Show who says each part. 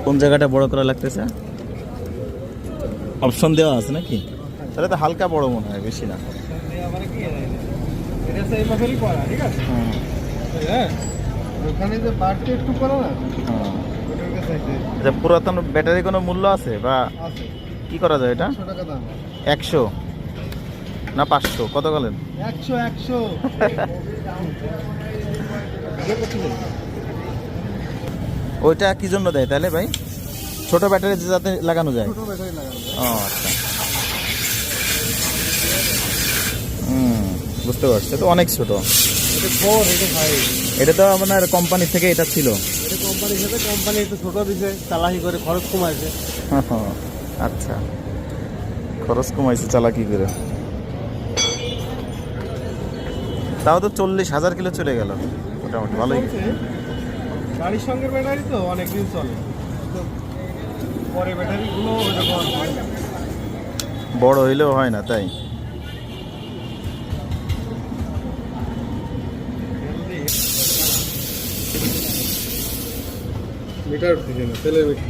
Speaker 1: কোন জায়গাটা বড় করা লাগতেছে? অপশন দেওয়া আছে নাকি? তাহলে তো হালকা বড় মনে হয়, বেশি না। আচ্ছা, পুরাতন ব্যাটারি কোনো মূল্য আছে বা কি করা যায় এটা? 100 না 500? কত বলেন?
Speaker 2: 100
Speaker 1: ওইটা কি জন্য দেয় তাহলে ভাই? ছোট ব্যাটারি যাতে লাগানো যায়।
Speaker 2: ছোট ব্যাটারি লাগানো যায়।
Speaker 1: ও আচ্ছা, বুঝতে পারছি। তো অনেক ছোট।
Speaker 2: এটা 4, এটা 5।
Speaker 1: এটা তো আপনার কোম্পানি থেকে এটা ছিল।
Speaker 2: এটা কোম্পানির সাথে কোম্পানি একটু ছোট দিছে, চালাকি করে খরচ কমাইছে।
Speaker 1: আচ্ছা, খরচ কমাইছে চালাকি করে। তাও তো 40,000 কিলো চলে গেল, মোটামুটি ভালোই।
Speaker 2: গাড়ির সঙ্গে ব্যাটারি তো অনেকদিন চলে, তো পরে ব্যাটারিগুলো
Speaker 1: বড় হইলেও হয় না, তাই?
Speaker 2: মিটার দিছে না, তেলের মিটার।